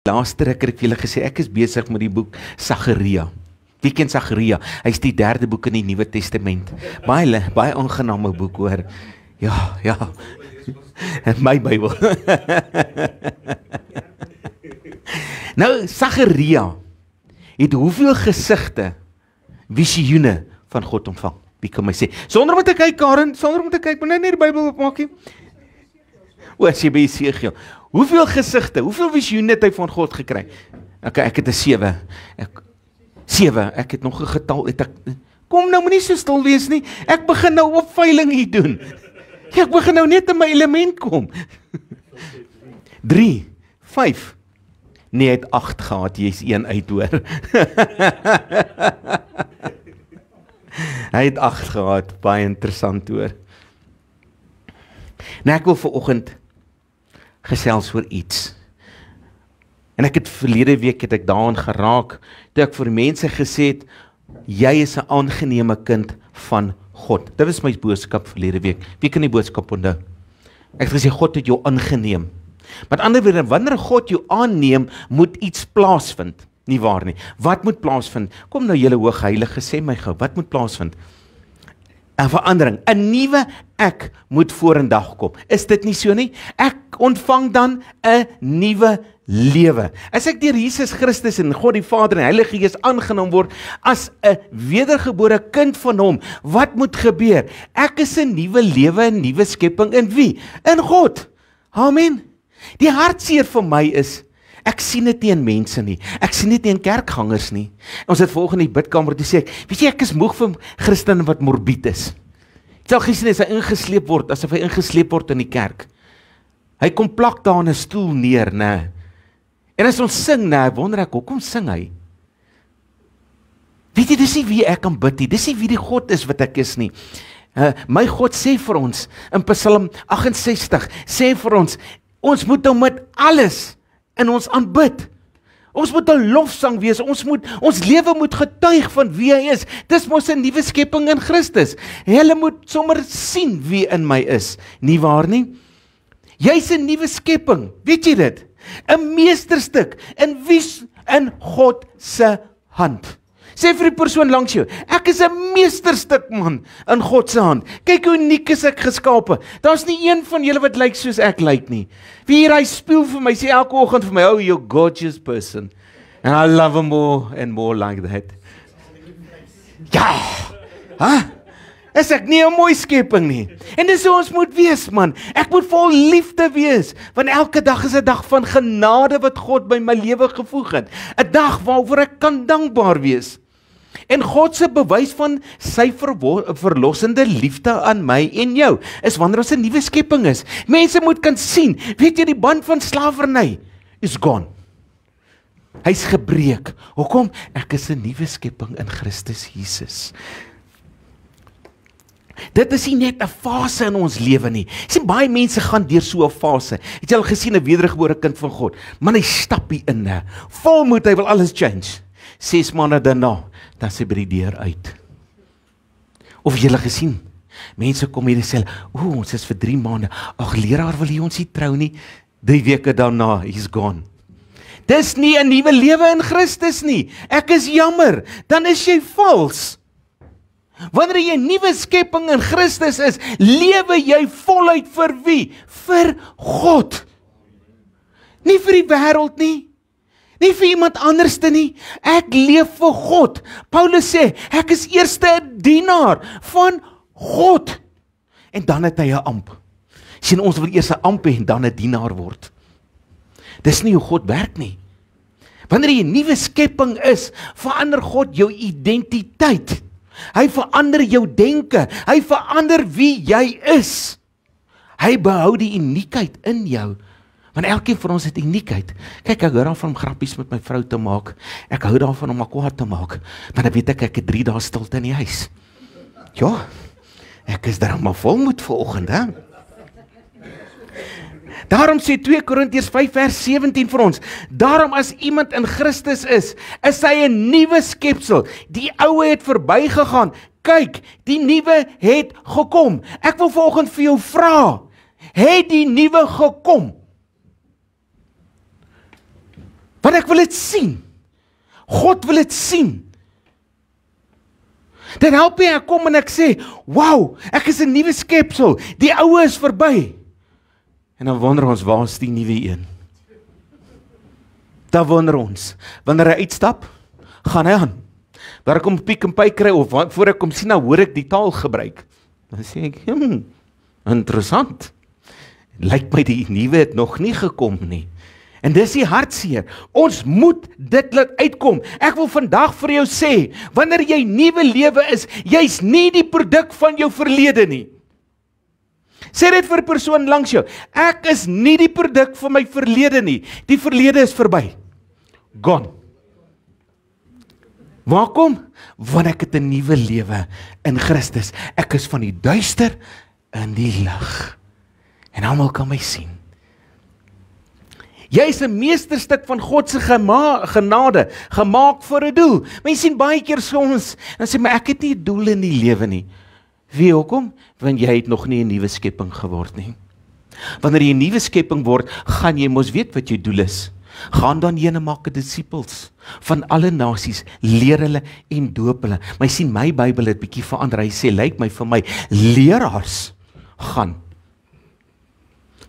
Laaste ruk het ek vir julle gesê, ek is besig met die boek Sagaria. Wie ken Sagaria? Hy is die 3de boek in die Nuwe Testament. Baie aangename boek hoor. Ja. My Bybel. Nou, Sagaria het hoeveel gesigte, visioene van God ontvang? Wie kan my sê? Sonder om te kyk, Karen, sonder om te kyk, maar net die Bybel opmaak nie. As jy by Esegiel. Hoeveel gesigte, hoeveel visioene het hy van God gekry? Okay, ek het 'n 7. 7, ek het nog 'n getal. Kom nou, moenie so stil wees nie. Ek begin nou opveiling hier doen. Ja, ek begin nou net in my element kom. 3, 5. Nee, hy het 8 gehad, jy is 1 uit hoor. Hy het 8 gehad, baie interessant hoor. Nou ek wil vanoggend gesels oor iets. En ek het verlede week het ek daaraan geraak, toe ek vir mense gesê het, jy is 'n aangename kind van God. Dit was my boodskap verlede week. Wie kan die boodskap onthou? Ek het gesê, God het jou aangeneem. Met ander woorde, wanneer God jou aanneem, moet iets plaasvind. Nie waar nie. Wat moet plaasvind? Kom nou julle Hoogheilige, sê my gou, wat moet plaasvind? 'n verandering, 'n nuwe ek moet vorendag kom. Is dit nie so nie? Ek ontvang dan 'n nuwe lewe. As ek deur Jesus Christus en God die Vader en Heilige Gees aangeneem word as 'n wedergebore kind van hom, wat moet gebeur? Ek is 'n nuwe lewe, 'n nuwe skepping in wie? In God. Amen. Die hartseer vir my is, ek sien dit nie in mense nie. Ek sien dit nie in kerkgangers nie. Ons het volgende die bidkamer toe sê ek, weet jy, ek is moeg vir Christene wat morbied is. Ek sal gesien as hy ingesleep word, asof hy ingesleep word in die kerk. Hy kom plak daar in 'n stoel neer, nê. En as ons sing, nê, wonder ek, hoekom sing hy? Weet jy, dis nie wie ek kan bid nie. Dis nie wie die God is wat ek is nie. My God sê vir ons, in Psalm 68, sê vir ons, ons moet hom met alles in ons aanbid. Ons moet 'n lofsang wees, ons lewe moet getuig van wie hy is. Dis mos 'n nuwe skepping in Christus. Hulle moet sommer sien wie in my is, nie waar nie? Jy's 'n nuwe skepping, weet jy dit? 'n meesterstuk in God se hand. Sê vir die persoon langs jou, ek is 'n meesterstuk man in God se hand. Kyk hoe uniek is ek geskape. Daar's nie een van julle wat lyk soos ek lyk nie. Wie hier hy speel vir my, sê elke oggend vir my, oh, you're gorgeous person. And I love him more and more like that. Ja, is ek nie 'n mooi skepping nie? En dis hoe ons moet wees, man. Ek moet vol liefde wees, want elke dag is 'n dag van genade wat God by my lewe gevoeg het. 'n Dag waaroor ek kan dankbaar wees. En God se bewys van sy verlossende liefde aan my en jou, is wanneer ons 'n nuwe skepping is. Mense moet kan sien, weet jy, die band van slawerny is gone. Hy's gebreek. Hoekom? Ek is 'n nuwe skepping in Christus Jesus. Dit is nie net 'n fase in ons lewe nie. Sien, baie mense gaan deur so 'n fase. Het jy al gesien 'n wedergebore kind van God? Man, hy stap hier in, volmoed, hy wil alles change. 6 maande daarna, dan sy by die deur uit. Of jy het gesien, mense kom hier en sê, ons is vir 3 maande, ag leraar, wil jy ons nie trou nie? 3 weke daarna, he's gone. Dis nie 'n nuwe lewe in Christus nie. Ek is jammer, dan is jy vals. Wanneer jy 'n nuwe skepping in Christus is, lewe jy voluit vir wie? Vir God. Nie vir die wêreld nie. Nie vir iemand anderste nie. Ek leef vir God. Paulus sê, ek is eerste 'n dienaar van God. En dan het hy 'n amp. Sien, ons wil eers 'n amp hê en dan 'n dienaar word. Dis nie hoe God werk nie. Wanneer jy 'n nuwe skepping is, verander God jou identiteit. Hy verander jou denke. Hy verander wie jy is. Hy behou die uniekheid in jou. Want elkeen van ons het uniekheid. Kyk, ek hou daarvan om grappies met my vrou te maak. Ek hou daarvan om kwaad te maak. Want dan weet ek het 3 dae stilte in die huis. Ja, ek is daar maar volmoed vanoggend, hè? Daarom sê 2 Korintiërs 5 vers 17 vir ons, daarom as iemand in Christus is hy 'n nuwe skepsel. Die ou het verbygegaan. Kyk, die nuwe het gekom. Ek wil vanoggend vir jou vra, het die nuwe gekom? Want ek wil dit sien. God wil dit sien. Dit help my, ek kom en ek sê, wow, ek is 'n nuwe skepsel, die ou is verby. En dan wonder ons, waar is die nuwe een? Dan wonder ons, wanneer hy uitstap, gaan hy aan. Waar ek hom Pick n Pay kry, of voor ek hom sien, nou hoor ek die taal gebruik. Dan sê ek, interessant. Lyk my die nuwe het nog nie gekom nie. En dis die hartseer. Ons moet dit laat uitkom. Ek wil vandag vir jou sê, wanneer jy nuwe lewe is, jy's nie die produk van jou verlede nie. Sê dit vir 'n persoon langs jou. Ek is nie die produk van my verlede nie. Die verlede is verby. Gone. Waar kom? Want ek het 'n nuwe lewe in Christus. Ek is van die duister in die lig. En almal kan my sien. Jy is 'n meesterstuk van God se genade, gemaak vir 'n doel. Mense sien baie keer soms, en sê, maar ek het nie 'n doel in die lewe nie. Wie hoekom? Want jy het nog nie 'n nuwe skepping geword nie. Wanneer jy 'n nuwe skepping word, gaan jy mos weet wat jou doel is. Gaan dan heen en maak disippels van alle nasies, leer hulle en doop hulle. Maar jy sien, my Bybel het bietjie verander. Hy sê, lyk my vir my, leraars gaan.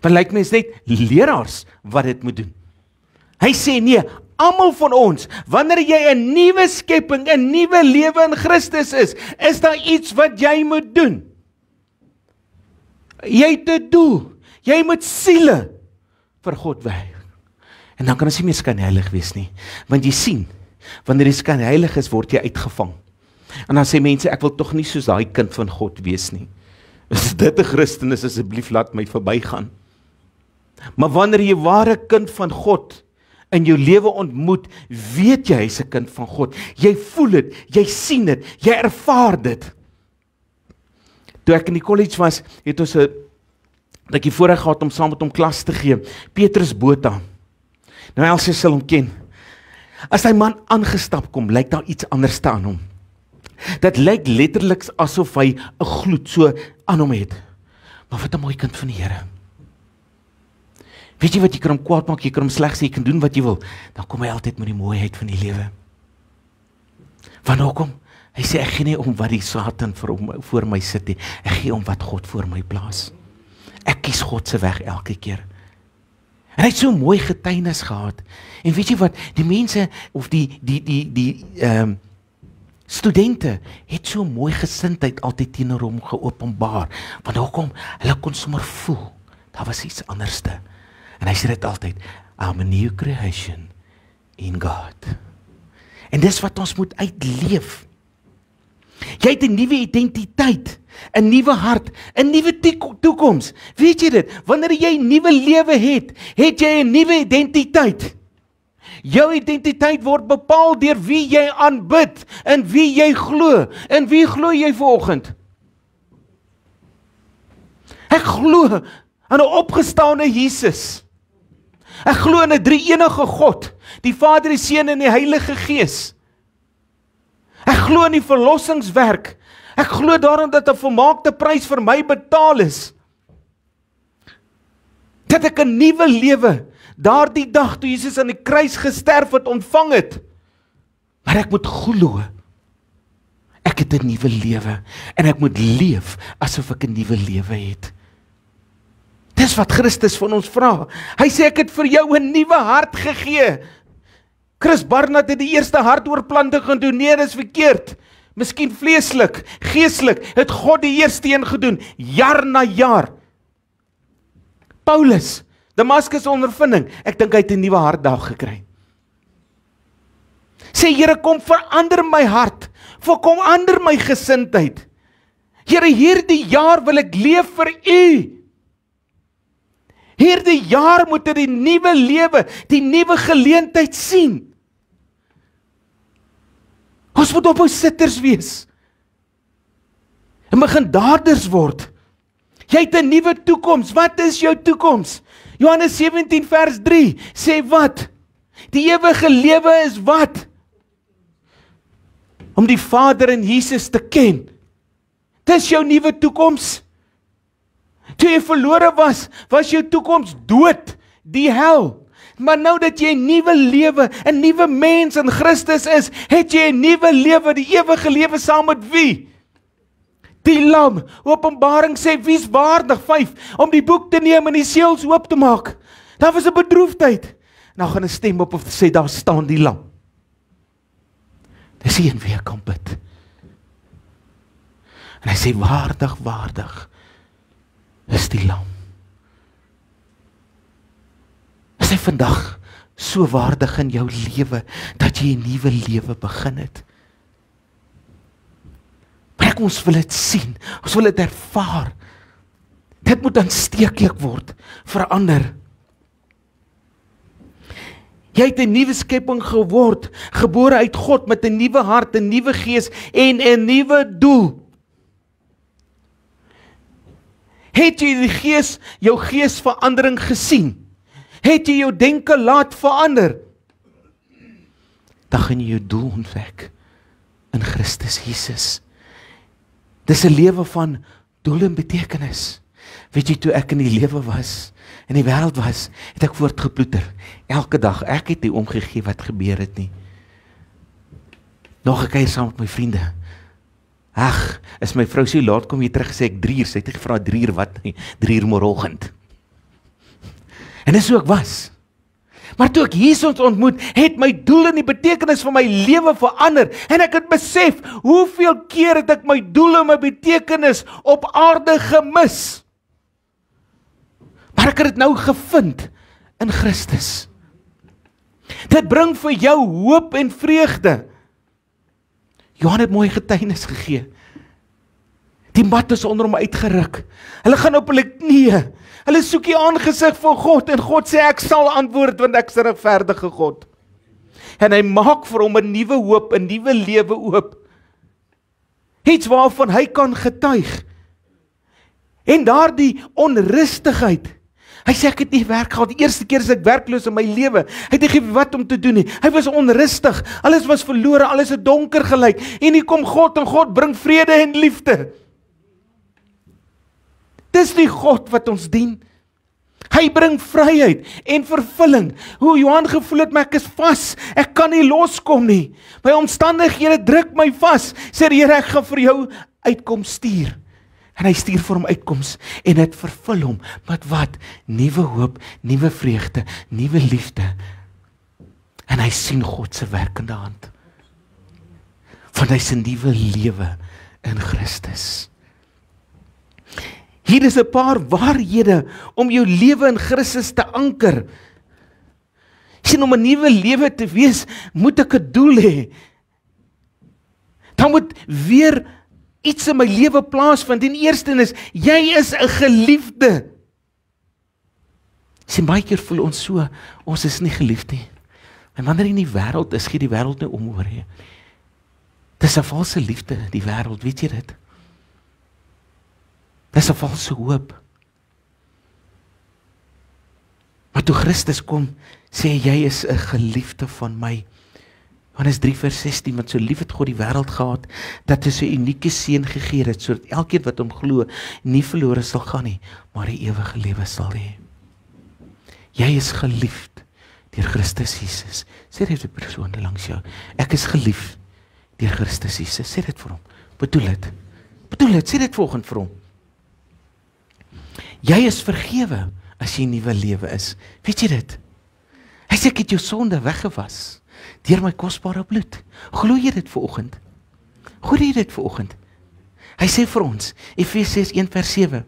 Want lyk my is net leraars wat dit moet doen. Hy sê nee, almal van ons, wanneer jy 'n nuwe skepping, 'n nuwe lewe in Christus is daar iets wat jy moet doen. Jy het 'n doel. Jy moet siele vir God werk. En dan kan ons nie meer skynheilig wees nie. Want jy sien, wanneer jy skynheilig is, word jy uitgevang. En dan sê mense, ek wil tog nie soos daai kind van God wees nie. Is dit 'n Christen is, asseblief laat my verbygaan. Maar wanneer jy ware kind van God in jou lewe ontmoet, weet jy hy's 'n kind van God. Jy voel dit, jy sien dit, jy ervaar dit. Toe ek in die college was, het ons 'n rukkie voorreg gehad om saam met hom klas te gee. Petrus Botha. Nou Elsie sal hom ken. As hy man aangestap kom, lyk daar iets anders te aan hom. Dit lyk letterlik asof hy 'n gloed so aan hom het. Maar wat 'n mooi kind van die Here. Weet jy wat, jy kan hom kwaad maak, jy kan hom sleg sê, jy kan doen wat jy wil, dan kom hy altyd met die mooiheid van die lewe. Want hoekom? Hy sê, ek gee nie om wat die Satan voor my sit nie, ek gee om wat God voor my plaas. Ek kies God se weg elke keer. En hy het so mooi getuienis gehad. En weet jy wat, die mense, of die studente, het so mooi gesindheid altyd teenoor hom geopenbaar. Want hoekom? Hulle kon sommer voel, daar was iets anderste. En hy sê dit altyd, I'm a new creation in God. En dis wat ons moet uitleef. Jy het 'n nuwe identiteit, 'n nuwe hart, 'n nuwe toekoms. Weet jy dit? Wanneer jy 'n nuwe lewe het, het jy 'n nuwe identiteit. Jou identiteit word bepaal deur wie jy aanbid, en wie jy glo. En wie glo jy vanoggend? Ek glo aan 'n opgestane Jesus. Ek glo in 'n drie-enige God, die Vader, die Seun en die Heilige Gees. Ek glo in die verlossingswerk. Ek glo daarin dat 'n volmaakte prys vir my betaal is. Dat ek 'n nuwe lewe, daardie dag toe Jesus aan die kruis gesterf het, ontvang het. Maar ek moet glo. Ek het 'n nuwe lewe en ek moet leef asof ek 'n nuwe lewe het. Dis wat Christus van ons vra. Hy sê, ek het vir jou 'n nuwe hart gegee. Chris Barnard het die eerste hartoortplanting gedoen. Nee, dis verkeerd. Miskien vleeslik, geestelik, het God die eerste een gedoen, jaar na jaar. Paulus, Damaskus ondervinding, ek dink hy het 'n nuwe hart daar gekry. Sê, Here, kom verander my hart, kom ander my gesindheid. Here, hierdie jaar wil ek leef vir U. Hierdie jaar moet ek die nuwe lewe, die nuwe geleentheid sien. Ons moet ophou sitters wees. En begin daders word. Jy het 'n nuwe toekoms. Wat is jou toekoms? Johannes 17 vers 3 sê wat? Die ewige lewe is wat? Om die Vader en Jesus te ken. Dis jou nuwe toekoms. Toe jy verlore was jou toekoms dood, die hel. Maar nou dat jy 'n nuwe lewe, 'n nuwe mens in Christus is, het jy 'n nuwe lewe, die ewige lewe saam met wie? Die lam. Openbaring sê, wie's waardig, 5, om die boek te neem en die seels oop te maak. Daar was 'n bedroefdheid. Nou gaan 'n stem op of te sê, daar staan die lam. Dis een wie ek kan bid. En hy sê, waardig, waardig, is die lam. Is hy vandag so waardig in jou lewe, dat jy 'n nuwe lewe begin het? Maar ons wil dit sien, ons wil dit ervaar. Dit moet aansteeklik word, verander. Jy het 'n nuwe skepping geword, gebore uit God met 'n nuwe hart, 'n nuwe gees en 'n nuwe doel. Het jy jou geesverandering gesien? Het jy jou denke laat verander? Dan gaan jy jou doel ontdek in Christus Jesus. Dis 'n lewe van doel en betekenis. Weet jy, toe ek in die lewe was, in die wêreld was, het ek voortgeploeter. Elke dag, ek het nie omgegee wat gebeur het nie. Nog 'n keer saam met my vriende. Ag, is my vrou so laat kom jy terug, sê ek 3 uur, sy het gevra 3 uur wat nie, 3 uur môreoggend. En dis hoe ek was. Maar toe ek Jesus ontmoet, het my doel en die betekenis van my lewe verander. En ek het besef, hoeveel keer het ek my doel en my betekenis op aarde gemis. Maar ek het dit nou gevind in Christus. Dit bring vir jou hoop en vreugde. Johan het mooi getuienis gegee. Die mat is onder hom uitgeruk. Hulle gaan op hulle knieë. Hulle soek die aangesig van God en God sê ek sal antwoord want ek is 'n regverdige God. En hy maak vir hom 'n nuwe hoop, 'n nuwe lewe oop. Iets waarvan hy kan getuig. En daardie onrustigheid. Hy sê ek het nie werk gehad. Die eerste keer is ek werkloos in my lewe. Hy het nie geweet wat om te doen nie. Hy was onrustig. Alles was verlore, alles het donker gelyk. En hier kom God en God bring vrede en liefde. Dis die God wat ons dien. Hy bring vryheid en vervulling. Hoe Johan gevoel het, maar ek is vas. Ek kan nie loskom nie. My omstandighede druk my vas. Sê die Here, ek gaan vir jou uitkoms stuur. En hy stuur vir hom uitkoms en dit vervul hom met wat? Nuwe hoop, nuwe vreugde, nuwe liefde. En hy sien God se werkende hand. Want hy se nuwe lewe in Christus. Hier is 'n paar waarhede om jou lewe in Christus te anker. Sien, om 'n nuwe lewe te wees, moet ek 'n doel hê. Dan moet weer iets in my lewe plaasvind. En eerste is, jy is 'n geliefde. Sien, baie keer voel ons so, ons is nie geliefd nie. En wanneer jy in die wêreld is, gee die wêreld nie om oor jy. Dis 'n valse liefde, die wêreld, weet jy dit? Dis 'n valse hoop. Maar toe Christus kom, sê jy is 'n geliefde van my. Johannes 3 vers 16, want so lief het God die wêreld gehad, dat hy sy unieke seun gegee het, sodat elkeen wat hom glo, nie verlore sal gaan nie, maar die ewige lewe sal hê. Jy is geliefd deur Christus Jesus. Sê dit vir die persoon langs jou. Ek is geliefd deur Christus Jesus. Sê dit vir hom. Bedoel dit. Bedoel dit. Sê dit volgende vir hom. Jy is vergewe as jy 'n nuwe lewe is. Weet jy dit? Hy sê ek het jou sonde weggewas deur my kosbare bloed. Glo jy dit vanoggend? Glo jy dit vanoggend? Hy sê vir ons, Efesiërs 1 vers 7,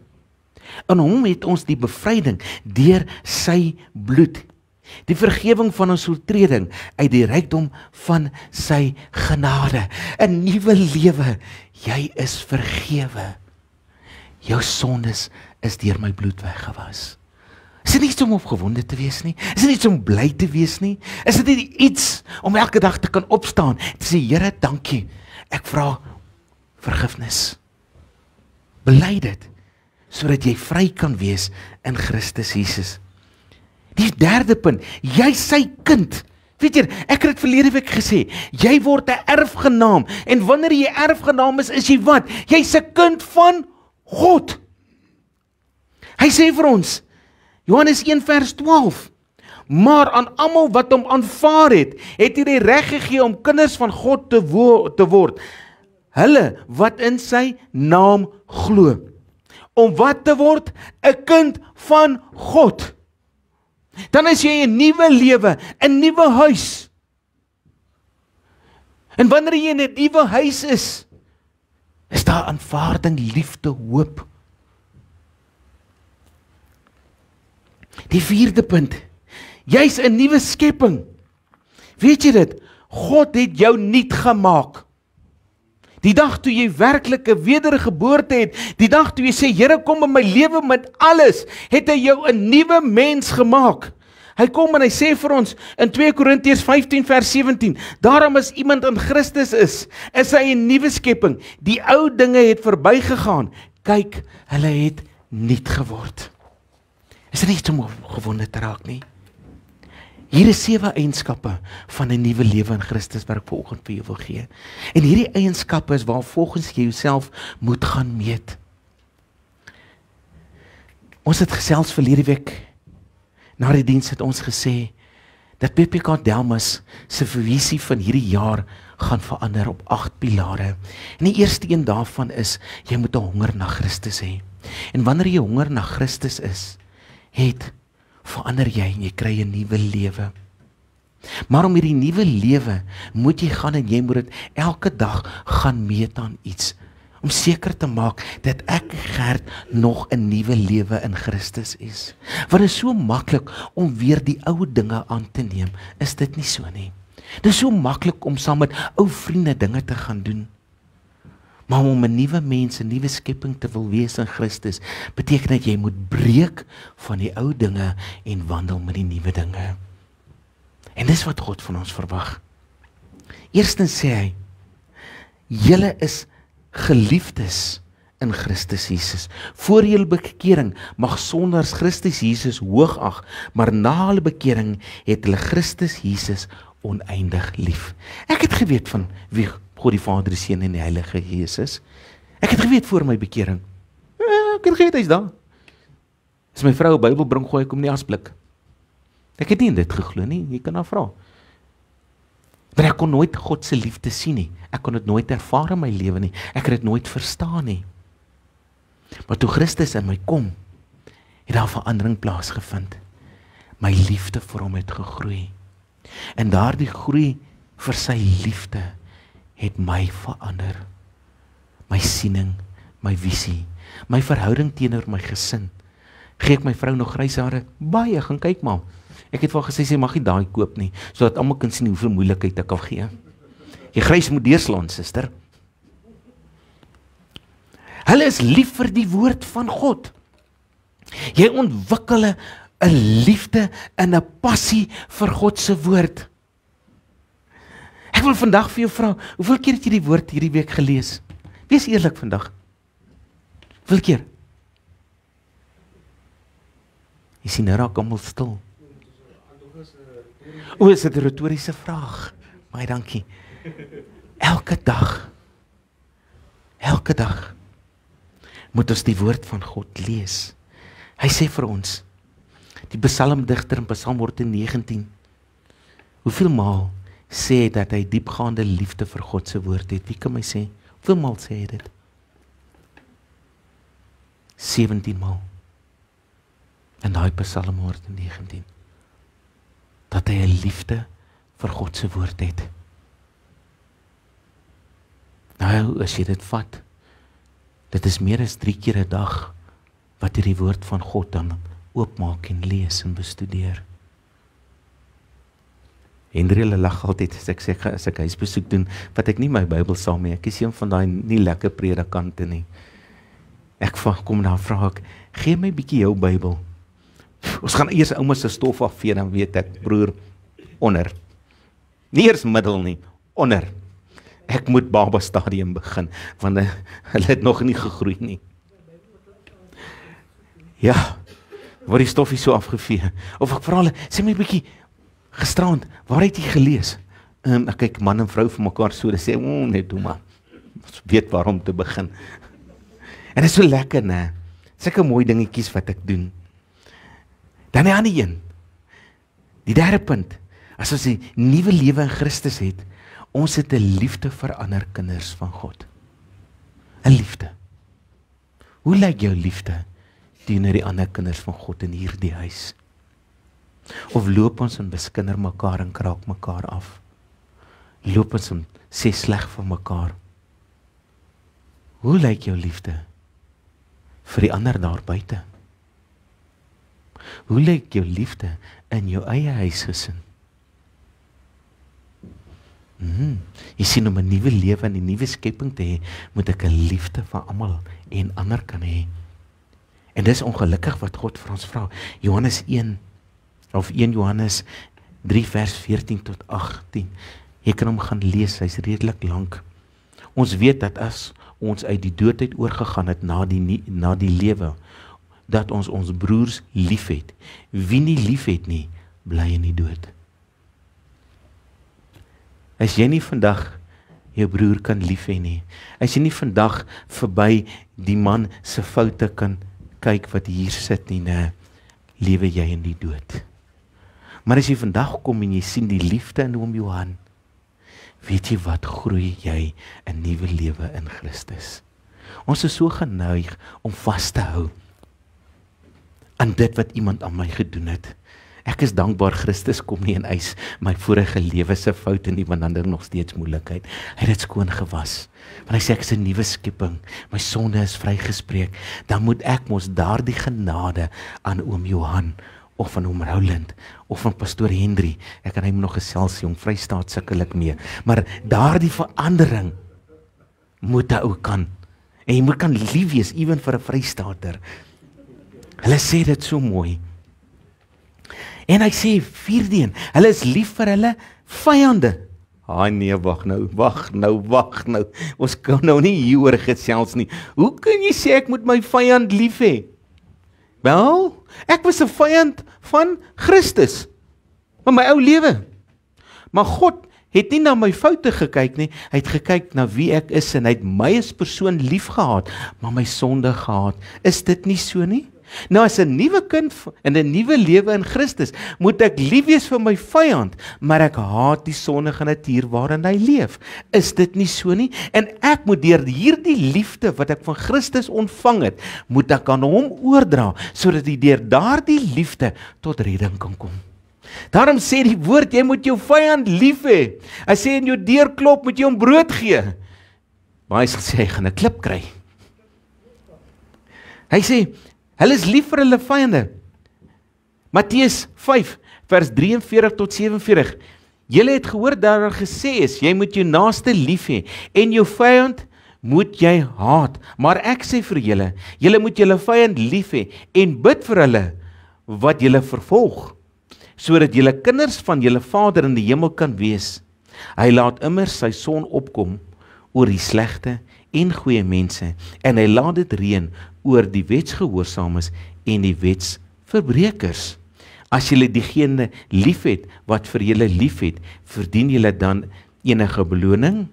in hom het ons die bevryding deur sy bloed, die vergewing van ons oortreding uit die rykdom van sy genade. 'n Nuwe lewe, jy is vergewe. Jou sondes is deur my bloed weggewas. Is dit nie om opgewonde te wees nie? Is dit nie om bly te wees nie? Is dit nie iets om elke dag te kan opstaan en te sê, Here, dankie, ek vra vergifnis. Bely dit, sodat jy vry kan wees in Christus Jesus. Die derde punt, jy is sy kind. Weet jy, ek het dit verlede week gesê, jy word 'n erfgenaam, en wanneer jy erfgenaam is jy wat? Jy's 'n kind van God. Hy sê vir ons, Johannes 1 vers 12, maar aan almal wat hom aanvaar het, het hy die reg gegee om kinders van God te word. Hulle wat in sy naam glo. Om wat te word? 'n kind van God. Dan is jy 'n nuwe lewe, 'n nuwe huis. En wanneer jy in 'n nuwe huis is daar aanvaarding, liefde, hoop. Die 4de punt, jy's 'n nuwe skepping. Weet jy dit? God het jou nuut gemaak. Die dag toe jy werklik 'n wedergeboorte het, die dag toe jy sê, Here, kom in my lewe met alles, het hy jou 'n nuwe mens gemaak. Hy kom en hy sê vir ons in 2 Korintiërs 15 vers 17, daarom as iemand in Christus is hy 'n nuwe skepping. Die ou dinge het verbygegaan. Kyk, hulle het nuut geword. Is dit nie iets om opgewonde te raak nie? Hier is 7 eienskappe van 'n nuwe lewe in Christus wat ek vanoggend vir jou wil gee. En hierdie eienskappe is waar volgens jy jouself moet gaan meet. Ons het gesels verlede week, na die diens het ons gesê, dat PPK Delmas se visie van hierdie jaar gaan verander op 8 pilare. En die eerste een daarvan is, jy moet 'n honger na Christus hê. En wanneer jy honger na Christus verander jy en jy kry 'n nuwe lewe. Maar om hierdie nuwe lewe moet jy gaan en jy moet dit elke dag gaan meet aan iets. Om seker te maak dat ek Gert nog 'n nuwe lewe in Christus is. Want dit is so maklik om weer die ou dinge aan te neem. Is dit nie so nie? Dit is so maklik om saam met ou vriende dinge te gaan doen. Maar om 'n nuwe mens, 'n nuwe skepping te wil wees in Christus, beteken dat jy moet breek van die ou dinge en wandel met die nuwe dinge. En dis wat God van ons verwag. Eerstens sê hy, julle is geliefdes in Christus Jesus. Voor julle bekering mag sondaars Christus Jesus hoog ag, maar na hulle bekering het hulle Christus Jesus oneindig lief. Ek het geweet van wie God die Vader, die Seun en die Heilige Gees is. Ek het geweet voor my bekering. Ek het geweet hy's daar. As my vrou 'n Bybel bring, gooi ek hom in die asblik. Ek het nie in dit geglo nie, jy kan haar vra. Maar ek kon nooit God se liefde sien nie. Ek kon dit nooit ervaar in my lewe nie. Ek het dit nooit verstaan nie. Maar toe Christus in my kom, het daar verandering plaasgevind. My liefde vir hom het gegroei. En daardie groei vir sy liefde het my verander. My siening, my visie, my verhouding teenoor my gesin. Gee ek my vrou nog grys hare? Baie, gaan kyk maar. Ek het vir haar gesê, sy mag nie daai koop nie, sodat almal kan sien hoeveel moeilikheid ek al gee. Jy grys moet deurslaan, suster. Hulle is lief vir die woord van God. Jy ontwikkel 'n liefde en 'n passie vir God se woord. Ek wil vandag vir jou vra, hoeveel keer het jy die woord hierdie week gelees? Wees eerlik vandag. Hoeveel keer? Jy sien, nou raak almal stil. O, is dit 'n retoriese vraag? Baie dankie. Elke dag moet ons die woord van God lees. Hy sê vir ons, die psalmdigter in Psalm 119, hoeveel maal sê hy dat hy diepgaande liefde vir God se woord het? Wie kan my sê? Hoeveel maal sê hy dit? 17 maal. In daai Psalm 119. Dat hy 'n liefde vir God se woord het. Nou, as jy dit vat, dit is meer as 3 keer 'n dag wat jy die woord van God dan oopmaak en lees en bestudeer. Hendriele lag altyd as ek huisbesoek doen, wat ek nie my Bybel saam mee. Ek is een van daai nie lekker predikante nie. Ek kom daar vra ek, gee my bietjie jou Bybel. Ons gaan eers ouma se stof afvee, dan weet ek, broer, onder. Nie eers middel nie, onder. Ek moet baba stadium begin, want hulle het nog nie gegroei nie. Ja, word die stofie so afgevee. Of ek vra hulle, sê my bietjie, gisterand, waar het jy gelees? Ek kyk man en vrou vir mekaar so, sê, net doe maar. Ons weet waarom te begin. En dit is so lekker, né? Sulke mooi dingetjies wat ek doen. Dan die ander een. Die derde punt, as ons 'n nuwe lewe in Christus het, ons het 'n liefde vir ander kinders van God. 'n Liefde. Hoe lyk jou liefde teenoor die ander kinders van God in hierdie huis? Of loop ons en beskinder mekaar en kraak mekaar af? Loop ons en sê sleg vir mekaar? Hoe lyk jou liefde vir die ander daar buite? Hoe lyk jou liefde in jou eie huisgesin? Jy sien, om 'n nuwe lewe en 'n nuwe skepping te hê, moet ek 'n liefde vir almal en ander kan hê. En dis ongelukkig wat God vir ons vra. Johannes 1 Johannes 3 vers 14 tot 18. Jy kan hom gaan lees, hy's redelik lank. Ons weet dat as ons uit die doodheid oorgegaan het na die lewe, dat ons broers lief het. Wie nie lief het nie, bly in die dood. As jy nie vandag jou broer kan lief hê nie, as jy nie vandag verby die man se foute kan kyk wat hier sit nie, lewe jy in die dood. Maar as jy vandag kom en jy sien die liefde in oom Johan, weet jy wat, groei jy 'n nuwe lewe in Christus. Ons is so geneig om vas te hou aan dit wat iemand aan my gedoen het. Ek is dankbaar Christus kom nie en eis my vorige lewe se foute nie, want dan is nog steeds moeilikheid. Hy het dit skoon gewas. Want hy sê ek is 'n nuwe skepping, my sonde is vrygespreek. Dan moet ek mos daardie genade aan oom Johan of aan oom Roland of aan pastoor Henry. Ek kan hom nog gesels, jong Vrystaat sukkel ek mee. Maar daardie verandering moet hy ook kan. En jy moet kan lief wees, ewen vir 'n Vrystaater. Hulle sê dit so mooi. En hy sê, vierde een, hulle is lief vir hulle vyande. Nee, wag nou. Ons kan nou nie hieroor gesels nie. Hoe kan jy sê ek moet my vyand lief hê? Wel, ek was 'n vyand van Christus, van my ou lewe. Maar God het nie na my foute gekyk nie, hy het gekyk na wie ek is en hy het my as persoon lief gehad, maar my sonde gehaat. Is dit nie so nie? Nou as 'n nuwe kind in 'n nuwe lewe in Christus, moet ek lief wees vir my vyand, maar ek haat die sondige natuur waarin hy leef. Is dit nie so nie? En ek moet deur hierdie liefde wat ek van Christus ontvang het, moet ek aan hom oordra, sodat hy deur daardie liefde tot redding kan kom. Daarom sê die woord, jy moet jou vyand lief hê. Hy sê in jou deur klop, moet jy hom brood gee. Maar hy sê, hy gaan 'n klip kry. Hy sê, hulle is lief vir hulle vyande. Matteus 5 vers 43 tot 47. Julle het gehoor dat daar gesê is, jy moet jou naaste lief hê en jou vyand moet jy haat. Maar ek sê vir julle, julle moet julle vyand lief hê en bid vir hulle wat julle vervolg, sodat julle kinders van julle Vader in die hemel kan wees. Hy laat immer sy son opkom oor die slegte en goeie mense, en hy laat dit reën oor die wetsgehoorsaames en die wetsverbrekers. As julle diegene liefhet wat vir julle liefhet, verdien julle dan enige beloning?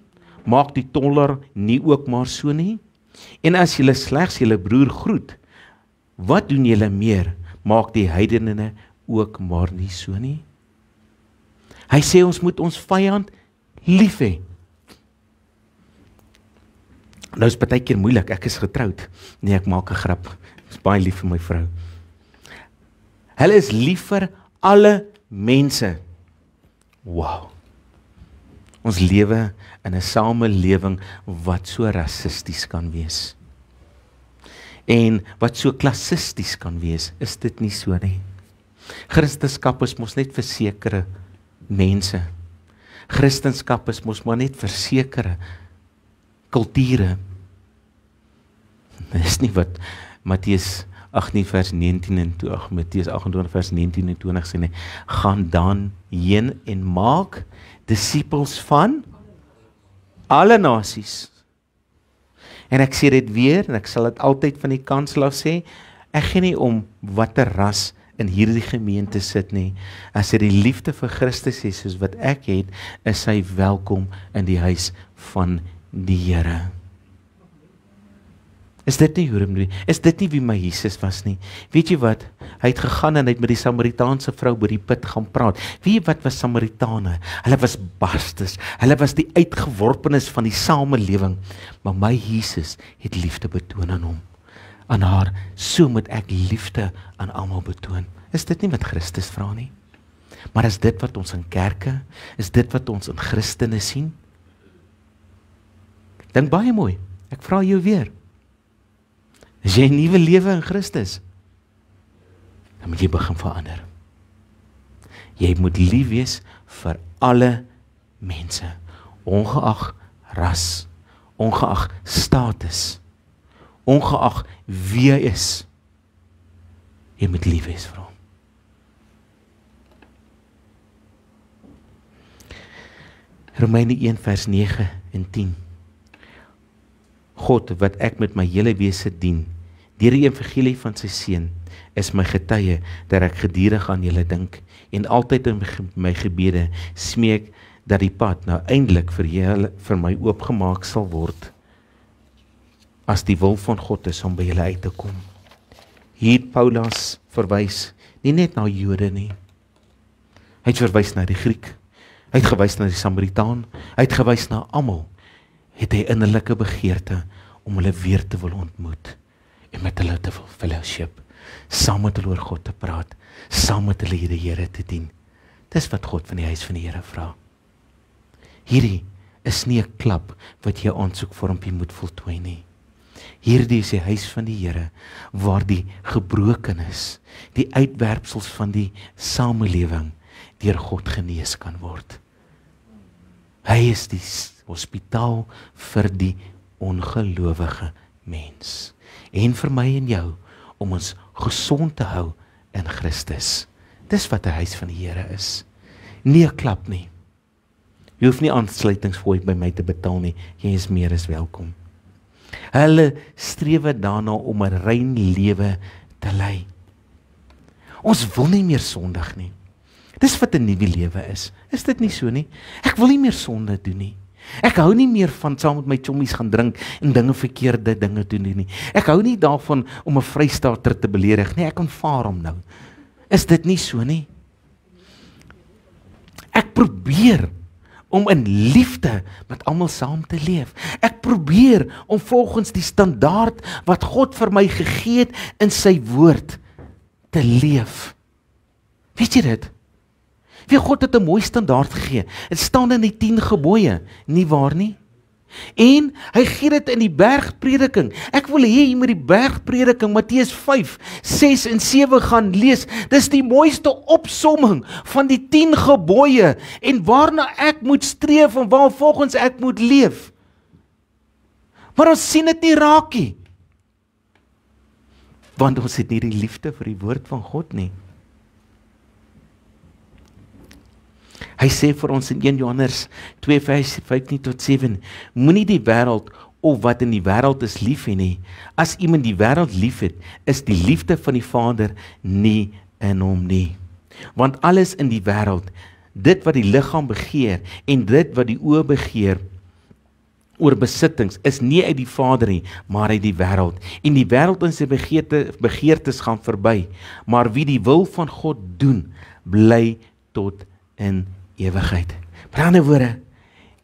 Maak die tollenaar nie ook maar so nie? En as julle slegs julle broer groet, wat doen julle meer? Maak die heidene ook maar nie so nie? Hy sê ons moet ons vyand lief hê. Nou is baie keer moeilik, ek is getroud. Nee, ek maak 'n grap. Ek is baie lief vir my vrou. Hulle is lief vir alle mense. Wow. Ons lewe in 'n samelewing wat so rassisties kan wees. En wat so klassisties kan wees, is dit nie so nie. Christendom is mos net vir sekere mense. Christendom is mos maar net vir sekere kulture. Dis nie wat Matteus 18 vers 19 en Matteus 28 vers 19 en 20 sê nie. Gaan dan heen en maak disippels van alle nasies. En ek sê dit weer, en ek sal dit altyd van die kansel af sê, ek gee nie om watter ras in hierdie gemeente sit nie. As hy die liefde vir Christus is soos wat ek het, is hy welkom in die huis van die Here. Is dit nie hoe nie? Is dit nie wie my Jesus was nie? Weet jy wat? Hy het gegaan en hy het met die Samaritaanse vrou by die put gaan praat. Weet jy wat was Samaritane? Hulle was bastes. Hulle was die uitgeworpenes van die samelewing. Maar my Jesus het liefde betoon aan hom. Aan haar, so moet ek liefde aan almal betoon. Is dit nie wat Christus vra nie? Maar is dit wat ons in kerke, is dit wat ons in Christene sien? Dink baie mooi. Ek vra jou weer. Is jy 'n nuwe lewe in Christus? Dan moet jy begin verander. Jy moet lief wees vir alle mense, ongeag ras, ongeag status, ongeag wie hy is. Jy moet lief wees vir hom. Romeine 1 vers 9 en 10. God, wat ek met my hele wese dien, deur die evangelie van sy seun, is my getuie dat ek gedurig aan julle dink en altyd in my gebede smeek dat die pad nou eintlik vir my oopgemaak sal word, as die wil van God is om by julle uit te kom. Hier Paulus verwys nie net na Jode nie. Hy het verwys na die Griek. Hy het gewys na die Samaritaan. Hy het gewys na almal. Het hy innerlike begeerte om hulle weer te wil ontmoet en met hulle te wil fellowship, saam met hulle oor God te praat, saam met hulle die Here te dien. Dis wat God van die huis van die Here vra. Hierdie is nie 'n klap wat jy aansoekvormpie moet voltooi nie. Hierdie is die huis van die Here, waar die gebrokenis, die uitwerpsels van die samelewing deur God genees kan word. Hy is die hospitaal vir die ongelowige mens. En vir my en jou, om ons gesond te hou in Christus. Dis wat 'n huis van die Here is. Nie 'n klap nie. Jy hoef nie aansluitingsfooi by my te betaal nie. Jy is meer as welkom. Hulle strewe daarna om 'n rein lewe te lei. Ons wil nie meer sondig nie. Dis wat 'n nuwe lewe is. Is dit nie so nie? Ek wil nie meer sonde doen nie. Ek hou nie meer van saam met my chommies gaan drink en verkeerde dinge doen nie. Ek hou nie daarvan om 'n vrystaater te beledig nie. Ek aanvaar hom nou. Is dit nie so nie? Ek probeer om in liefde met almal saam te leef. Ek probeer om volgens die standaard wat God vir my gegee het in sy woord te leef. Weet jy dit? God het 'n mooi standaard gegee. Dit staan in die 10 gebooie, nie waar nie? En hy gee dit in die bergprediking. Ek wil hê jy moet die bergprediking Matteus 5, 6 en 7 gaan lees. Dis die mooiste opsomming van die 10 gebooie en waarna ek moet streef en waar volgens ek moet leef. Maar ons sien dit nie raak nie. Want ons het nie die liefde vir die woord van God nie. Hy sê vir ons in 1 Johannes 2 vers 15 tot 7, moenie die wêreld of wat in die wêreld is lief hê nie. As iemand die wêreld liefhet, is die liefde van die Vader nie in hom nie. Want alles in die wêreld, dit wat die liggaam begeer en dit wat die oë begeer oor besittings, is nie uit die Vader nie, maar uit die wêreld. En die wêreld en sy begeertes gaan verby, maar wie die wil van God doen, bly tot in ewigheid. Met ander woorde,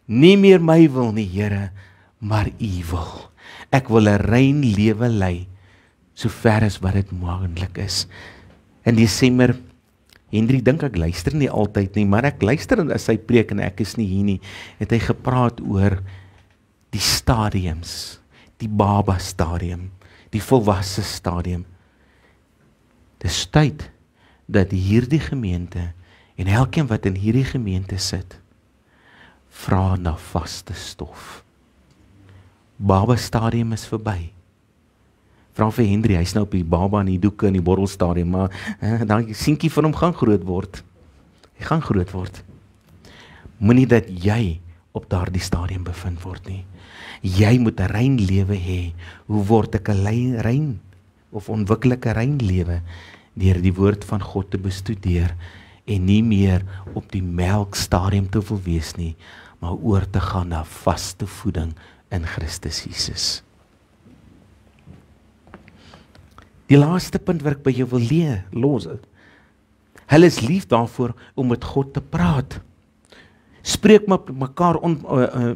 nie meer my wil nie, Here, maar U wil. Ek wil 'n rein lewe lei, so ver as wat dit moontlik is. In Desember, Henry dink ek luister nie altyd nie, maar ek luister as hy preek en ek is nie hier nie, het hy gepraat oor die stadiums, die baba stadium, die volwasse stadium. Dis tyd dat hierdie gemeente en elkeen wat in hierdie gemeente sit, vra na vaste stof. Baba stadium is verby. Vra vir Henry, hy's nou op die baba en die doeke en die borrelstadium, maar dan seentjie van hom gaan groot word. Hy gaan groot word. Moenie dat jy op daardie stadium bevind word nie. Jy moet 'n rein lewe hê. Hoe word ek 'n rein of ontwikkel ek 'n rein lewe? Deur die woord van God te bestudeer en nie meer op die melkstadium te wil wees nie, maar oor te gaan na vaste voeding in Christus Jesus. Die laaste punt wat ek by jou wil los. Hulle is lief daarvoor om met God te praat. Spreek met mekaar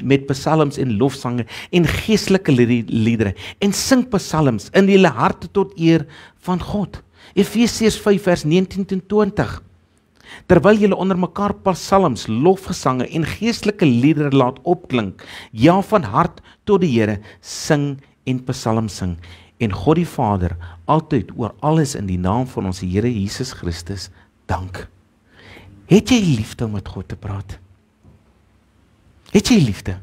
met psalms en lofsange en geestelike liedere en sing psalms in julle harte tot eer van God. Efesiërs 5 vers 19 tot 20. Terwyl julle onder mekaar psalms, lofgesange en geestelike liedere laat opklink, ja van hart tot die Here, sing en psalms sing. En God die Vader altyd oor alles in die naam van ons Here Jesus Christus dank. Het jy liefde om met God te praat? Het jy liefde?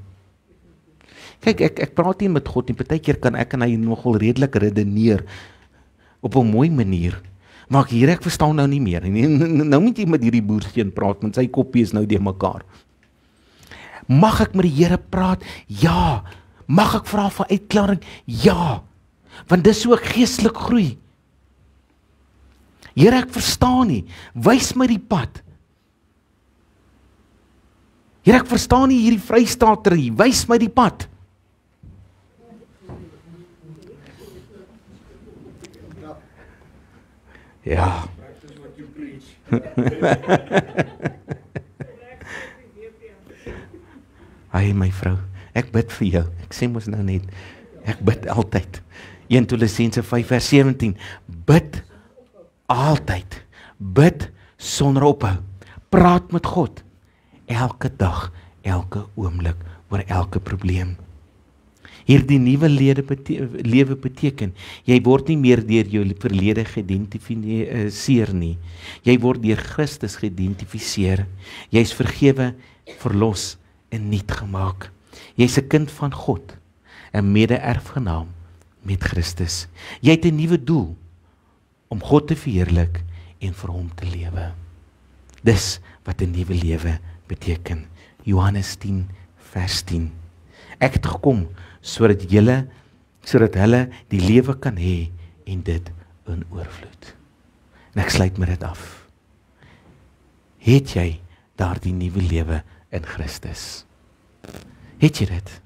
Kyk, ek praat nie met God nie, partykeer kan ek en hy nogal redelik redeneer op 'n mooi manier. Maar ek verstaan nou nie meer. Nou moet jy met hierdie boersteen praat, want sy koppie is nou die mekaar. Mag ek met die Here praat? Ja. Mag ek vra vir uitklaring? Ja. Want dis so ek geestelik groei. Here, ek verstaan nie. Wys my die pad. Here, ek verstaan nie hierdie vrystater hier. Wys my die pad. Ja. Ai my vrou, ek bid vir jou. Ek sê mos nou net, ek bid altyd. 1 Kolossense 5 vers 17. Bid altyd. Bid sonder ophou. Praat met God. Elke dag, elke oomblik, oor elke probleem. Hierdie nuwe lewe beteken, jy word nie meer deur jou verlede geïdentifiseer nie. Jy word deur Christus geïdentifiseer. Jy is vergewe, verlos en nuut gemaak. Jy is 'n kind van God, 'n mede-erfgenaam met Christus. Jy het 'n nuwe doel, om God te verheerlik en vir hom te lewe. Dis wat 'n nuwe lewe beteken. Johannes 10 vers 10. Ek het gekom sodat hulle die lewe kan hê en dit in oorvloed. En ek sluit met dit af. Het jy daardie nuwe lewe in Christus? Het jy dit?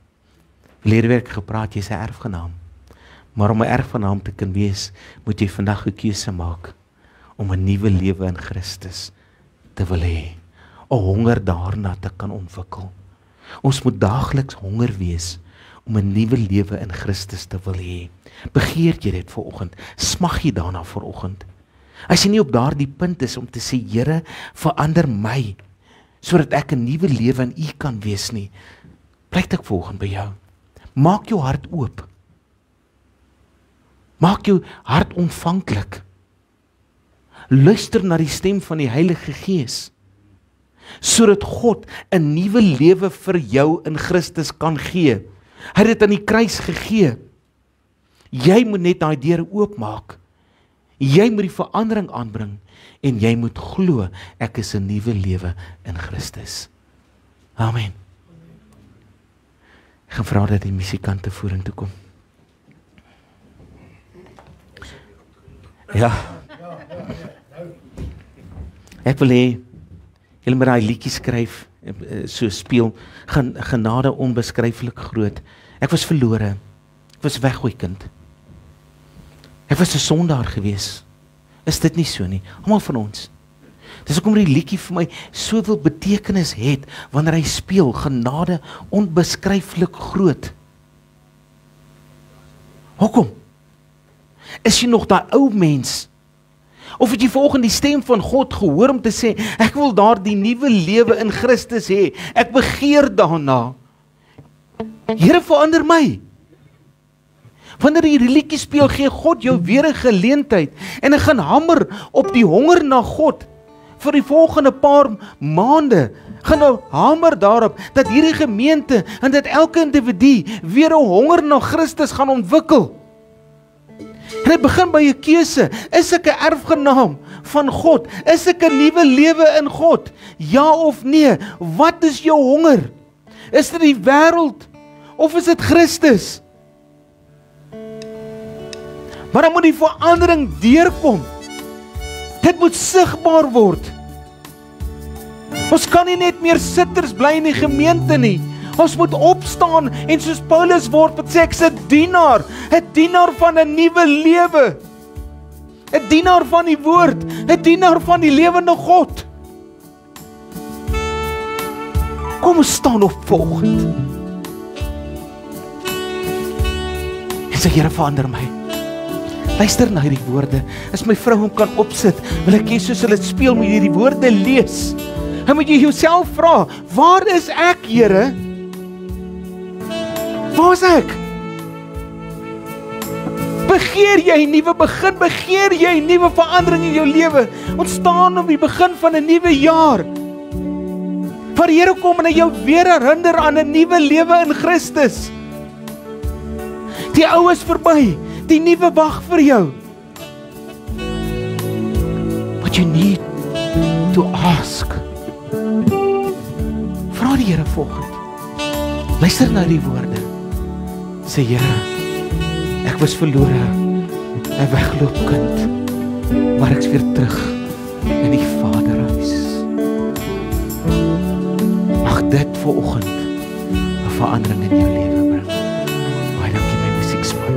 Verlede week gepraat, jy's 'n erfgenaam. Maar om 'n erfgenaam te kan wees, moet jy vandag 'n keuse maak om 'n nuwe lewe in Christus te wil hê. 'n Honger daarna te kan ontwikkel. Ons moet daagliks honger wees om 'n nuwe lewe in Christus te wil hê. Begeer jy dit vanoggend? Smag jy daarna vanoggend? As jy nie op daardie punt is om te sê, Here, verander my, sodat ek 'n nuwe lewe in U kan wees nie, pleit ek vanoggend by jou. Maak jou hart oop. Maak jou hart ontvanklik. Luister na die stem van die Heilige Gees, sodat God 'n nuwe lewe vir jou in Christus kan gee. Hy het dit aan die kruis gegee. Jy moet net daai deur oopmaak. Jy moet die verandering aanbring en jy moet glo, ek is 'n nuwe lewe in Christus. Amen. Ek gaan vra dat die musikante vorentoe kom. Ja. Ek wil hê julle moet daai liedjie skryf, so speel, genade onbeskryflik groot. Ek was verlore. Ek was weggooi kind. Ek was 'n sondaar gewees. Is dit nie so nie? Almal van ons. Dis hoekom die liedjie vir my soveel betekenis het wanneer hy speel, genade onbeskryflik groot. Hoekom? Is jy nog daai ou mens? Of het jy vanoggend die stem van God gehoor om te sê, ek wil daardie nuwe lewe in Christus hê. Ek begeer daarna. Here, verander my. Wanneer jy die liedjie speel, gee God jou weer 'n geleentheid en ek gaan hamer op die honger na God vir die volgende paar maande. Gaan nou hamer daarop dat hierdie gemeente en dat elke individu weer 'n honger na Christus gaan ontwikkel. En dit begin by 'n keuse. Is ek 'n erfgenaam van God? Is ek 'n nuwe lewe in God? Ja of nee? Wat is jou honger? Is dit die wêreld of is dit Christus? Maar dan moet die verandering deurkom. Dit moet sigbaar word. Ons kan nie net meer sitters bly in die gemeente nie. Ons moet opstaan en soos Paulus word wat sê, ek is 'n dienaar van 'n nuwe lewe. 'n dienaar van die woord, 'n dienaar van die lewende God. Kom ons staan op volgend. En sê, Here, verander my. Luister na hierdie woorde. As my vrou hom kan opsit, wil ek jy soos hulle speel met hierdie woorde lees. En moet jy jouself vra, waar is ek, Here? Waar is ek? Begeer jy 'n nuwe begin? Begeer jy 'n nuwe verandering in jou lewe? Ons staan op die begin van 'n nuwe jaar. Waar die Here kom en hy jou weer herinner aan 'n nuwe lewe in Christus. Die ou is verby, die nuwe wag vir jou. What you need to ask. Vra die Here volgende. Luister na die woorde. Sê, Here, ek was verlore, 'n wegloop kind, maar ek's weer terug in die Vaderhuis. Mag dit vanoggend 'n verandering in jou lewe bring. Baie dankie my musiekspan.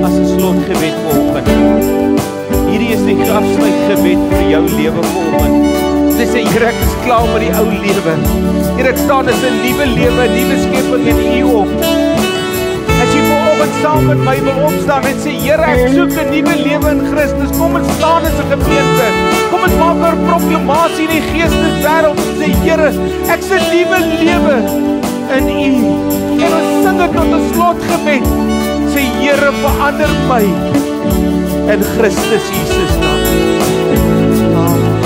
As 'n slotgebed vanoggend. Hierdie is die afsluitgebed vir jou lewe vanoggend. Dis sê, Here, ek is klaar met die ou lewe. Here, ek staan as 'n nuwe lewe, 'n nuwe skepping in U op. As jy vanoggend saam met my wil opstaan en sê, Here, ek soek 'n nuwe lewe in Christus. Kom ons staan as 'n gemeente. Kom ons maak 'n proklamasie in die geesteswêreld en sê, Here, ek se nuwe lewe in U. En ons sing dit tot 'n slotgebed. Sê, Here, verander my in Christus Jesus naam. Amen.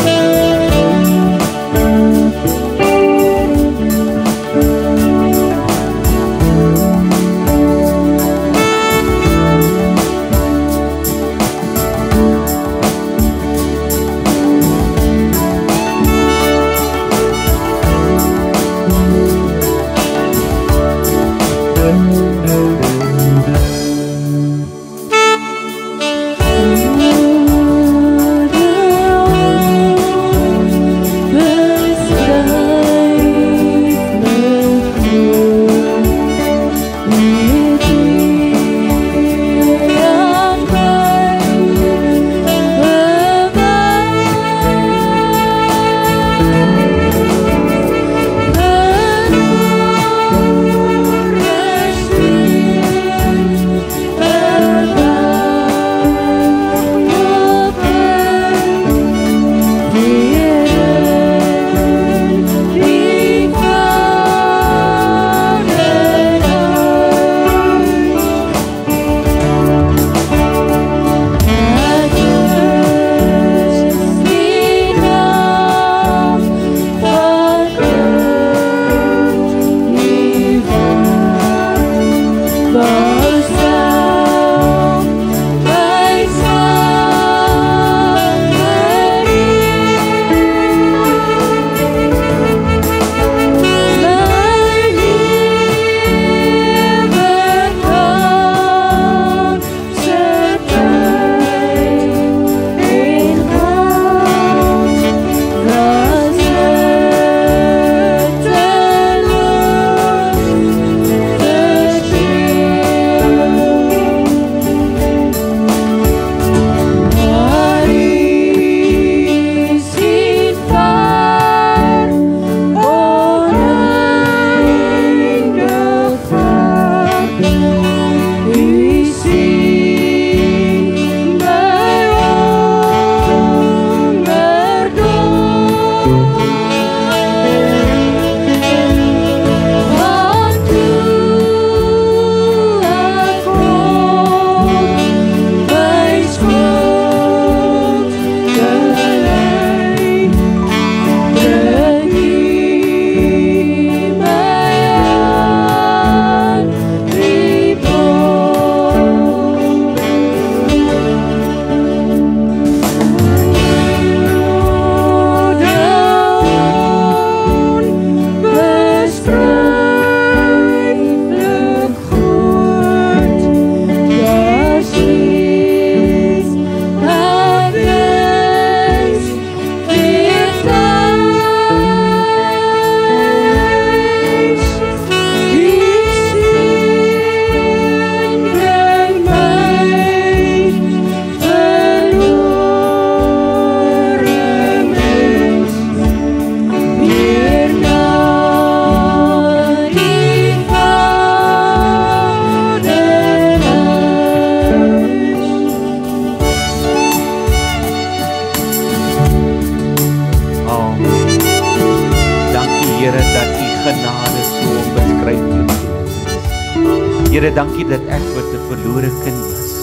Here, dat U genade so onbeskryflik groot is. Here, dankie dat ek wat 'n verlore kind was,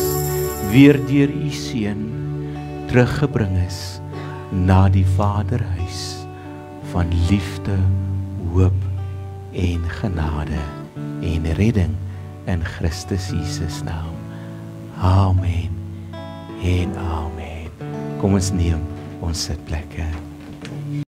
weer deur U Seun teruggebring is na die Vaderhuis van liefde, hoop en genade en redding in Christus Jesus naam. Amen en amen. Kom ons neem ons sitplekke.